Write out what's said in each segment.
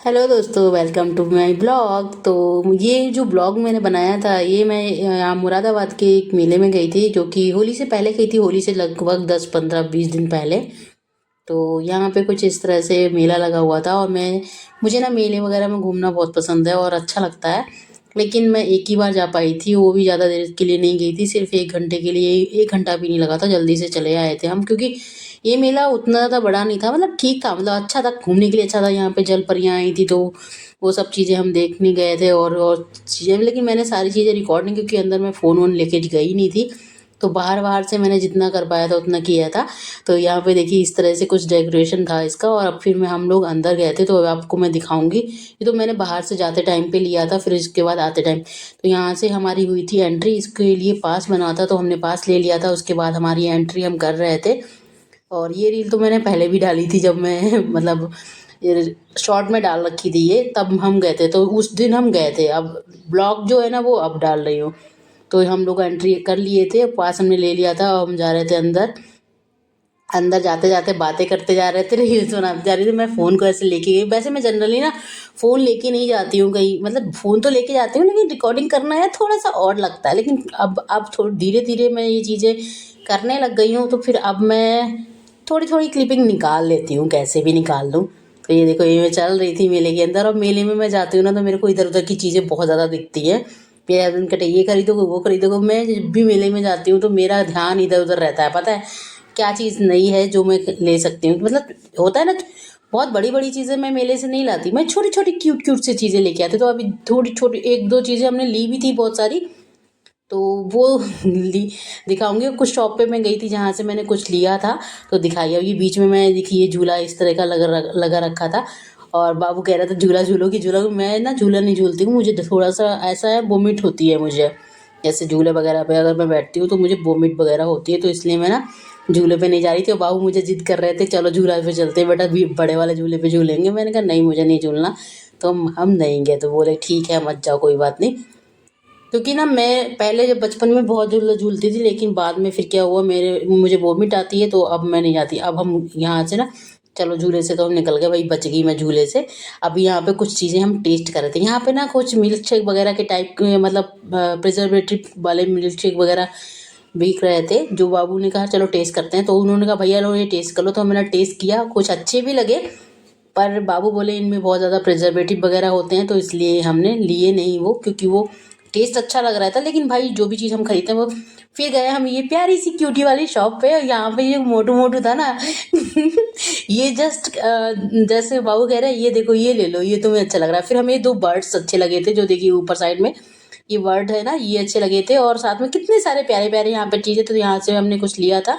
Hello दोस्तों, welcome to my blog. तो ये जो ब्लॉग मैंने बनाया था, ये मैं यहाँ मुरादाबाद के एक मेले में गई थी, जो कि होली से पहले गई थी। होली से लगभग 10-15-20 दिन पहले। तो यहाँ पे कुछ इस तरह से मेला लगा हुआ था, और मुझे ना मेले वगैरह में घूमना बहुत पसंद है और अच्छा लगता है। लेकिन मैं एक ही बार जा पाई थी, वो भी ज़्यादा देर के लिए नहीं गई थी, सिर्फ 1 घंटे के लिए। 1 घंटा भी नहीं लगा था, जल्दी से चले आए थे हम, क्योंकि ये मेला उतना ज़्यादा बड़ा नहीं था। मतलब ठीक था, मतलब अच्छा था, घूमने के लिए अच्छा था। यहाँ पे जल परियाँ आई थी, तो वो सब चीज़ें हम देखने गए थे, और चीज़ें। लेकिन मैंने सारी चीज़ें रिकॉर्ड नहीं, क्योंकि अंदर मैं फ़ोन वोन लेके गई नहीं थी। तो बाहर बाहर से मैंने जितना कर पाया था उतना किया था। तो यहाँ पे देखिए इस तरह से कुछ डेकोरेशन था इसका। और अब फिर हम लोग अंदर गए थे, तो आपको मैं दिखाऊंगी। ये तो मैंने बाहर से जाते टाइम पे लिया था, फिर इसके बाद आते टाइम। तो यहाँ से हमारी हुई थी एंट्री, इसके लिए पास बना था, तो हमने पास ले लिया था। उसके बाद हमारी एंट्री हम कर रहे थे। और ये रील तो मैंने पहले भी डाली थी, जब मैं मतलब शॉर्ट में डाल रखी थी ये, तब हम गए थे। तो उस दिन हम गए थे। अब ब्लॉग जो है ना, वो अब डाल रही हूँ। तो हम लोग एंट्री कर लिए थे, पास हमने ले लिया था, और हम जा रहे थे अंदर। अंदर जाते जाते बातें करते जा रहे थे, रील्स बनाते जा रहे थे। मैं फ़ोन को ऐसे लेके गई। वैसे मैं जनरली ना फ़ोन लेके नहीं जाती हूँ कहीं, मतलब फ़ोन तो लेके जाती हूँ, लेकिन रिकॉर्डिंग करना है थोड़ा सा और लगता है। लेकिन अब थोड़ी धीरे धीरे मैं ये चीज़ें करने लग गई हूँ, तो फिर अब मैं थोड़ी थोड़ी क्लिपिंग निकाल लेती हूँ, कैसे भी निकाल लूँ। तो ये देखो, ये मैं चल रही थी मेले के अंदर, और मेले में मैं जाती हूँ ना, तो मेरे को इधर उधर की चीज़ें बहुत ज़्यादा दिखती है। मेरे हस्बैंड कहते ये खरीदोगे वो खरीदोगे। मैं जब भी मेले में जाती हूँ, तो मेरा ध्यान इधर उधर रहता है। पता है क्या चीज़ नई है जो मैं ले सकती हूँ। मतलब होता है ना, बहुत बड़ी बड़ी चीज़ें मैं मेले से नहीं लाती, मैं छोटी छोटी क्यूट क्यूट सी चीज़ें लेके आती। तो अभी थोड़ी छोटी एक दो चीज़ें हमने ली भी थी, बहुत सारी। तो वो ली दिखाऊंगी। कुछ शॉप पे मैं गई थी जहाँ से मैंने कुछ लिया था, तो दिखाई। अभी बीच में मैं देखी, ये झूला इस तरह का लगा रखा था, और बाबू कह रहा था झूला झूलोगी झूलोगी। मैं ना झूला नहीं झूलती हूँ, मुझे थोड़ा सा ऐसा है, वोमिट होती है मुझे। जैसे झूले वगैरह पे अगर मैं बैठती हूँ, तो मुझे वोमिट वगैरह होती है, तो इसलिए मैं ना झूले पे नहीं जा रही थी। और बाबू मुझे जिद कर रहे थे, चलो झूला पे चलते हैं बेटा, बड़े वाले झूले पे झूलेंगे। मैंने कहा नहीं, मुझे नहीं झूलना। तो हम नहीं गए। तो बोले ठीक है, मत जाओ, कोई बात नहीं। क्योंकि ना मैं पहले जब बचपन में बहुत झूला झूलती थी, लेकिन बाद में फिर क्या हुआ, मुझे वोमिट आती है, तो अब मैं नहीं जाती। अब हम यहाँ से ना, चलो झूले से तो हम निकल गए, भाई बच गई मैं झूले से। अब यहाँ पे कुछ चीज़ें हम टेस्ट कर रहे थे। यहाँ पे ना कुछ मिल्क शेक वगैरह के टाइप के, मतलब प्रिजर्वेटिव वाले मिल्क शेक वगैरह बिक रहे थे। जो बाबू ने कहा चलो टेस्ट करते हैं, तो उन्होंने कहा भैया लो ये टेस्ट कर लो। तो मैंने टेस्ट किया, कुछ अच्छे भी लगे, पर बाबू बोले इनमें बहुत ज़्यादा प्रिजर्वेटिव वगैरह होते हैं, तो इसलिए हमने लिए नहीं वो। क्योंकि वो टेस्ट अच्छा लग रहा था, लेकिन भाई जो भी चीज़ हम खरीदते हैं वो। फिर गए हम ये प्यारी सी क्यूटी वाली शॉप पे, और यहाँ पे ये मोटू मोटू था ना ये जस्ट जैसे बाबू कह रहे हैं ये देखो ये ले लो, ये तुम्हें अच्छा लग रहा है। फिर हमें 2 बर्ड्स अच्छे लगे थे, जो देखिए ऊपर साइड में ये बर्ड है ना, ये अच्छे लगे थे। और साथ में कितने सारे प्यारे प्यारे यहाँ पे चीज़ें, तो यहाँ से हमने कुछ लिया था।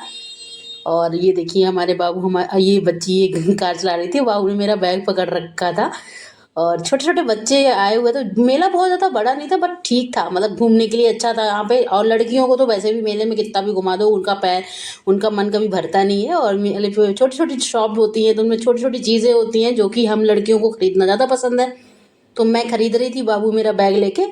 और ये देखिए हमारे बाबू, हमारे ये बच्ची ये कार चला रही थी, बाबू ने मेरा बैग पकड़ रखा था। और छोटे छोटे बच्चे आए हुए थे। मेला बहुत ज़्यादा बड़ा नहीं था, बट ठीक था, मतलब घूमने के लिए अच्छा था यहाँ पे। और लड़कियों को तो वैसे भी मेले में कितना भी घुमा दो, उनका मन कभी भरता नहीं है। और मेले पे छोटी छोटी शॉप होती हैं, तो उनमें छोटी छोटी चीज़ें होती हैं, जो कि हम लड़कियों को खरीदना ज़्यादा पसंद है। तो मैं खरीद रही थी, बाबू मेरा बैग लेके,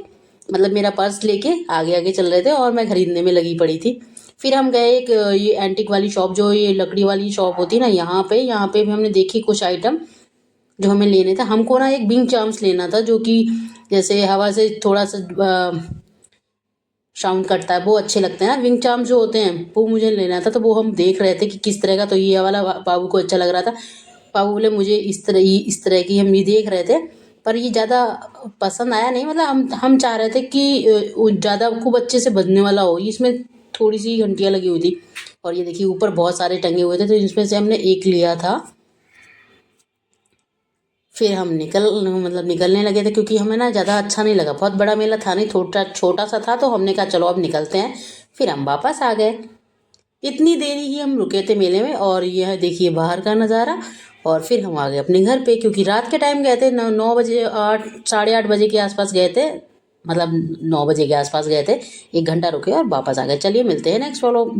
मतलब मेरा पर्स लेके आगे आगे चल रहे थे, और मैं खरीदने में लगी पड़ी थी। फिर हम गए एक ये एंटिक वाली शॉप, जो ये लकड़ी वाली शॉप होती है ना, यहाँ पे भी हमने देखी कुछ आइटम जो हमें लेने थे। हमको ना एक विंग चार्म्स लेना था, जो कि जैसे हवा से थोड़ा सा साउंड करता है, वो अच्छे लगते हैं ना विंग चार्म्स जो होते हैं, वो मुझे लेना था। तो वो हम देख रहे थे कि किस तरह का, तो ये वाला बाबू को अच्छा लग रहा था। बाबू बोले मुझे इस तरह की, हम ये देख रहे थे, पर ये ज़्यादा पसंद आया नहीं। मतलब हम चाह रहे थे कि वो ज़्यादा खूब अच्छे से बजने वाला हो, इसमें थोड़ी सी घंटियाँ लगी हुई थी। और ये देखिए ऊपर बहुत सारे टंगे हुए थे, तो इसमें से हमने एक लिया था। फिर हम निकलने लगे थे, क्योंकि हमें ना ज़्यादा अच्छा नहीं लगा, बहुत बड़ा मेला था नहीं, छोटा छोटा सा था। तो हमने कहा चलो अब निकलते हैं। फिर हम वापस आ गए। इतनी देरी ही हम रुके थे मेले में। और यह देखिए बाहर का नज़ारा। और फिर हम आ गए अपने घर पे, क्योंकि रात के टाइम गए थे, 9 बजे, 8, 8:30 बजे के आसपास गए थे। मतलब 9 बजे के आसपास गए थे, 1 घंटा रुके और वापस आ गए। चलिए मिलते हैं नेक्स्ट व्लॉग।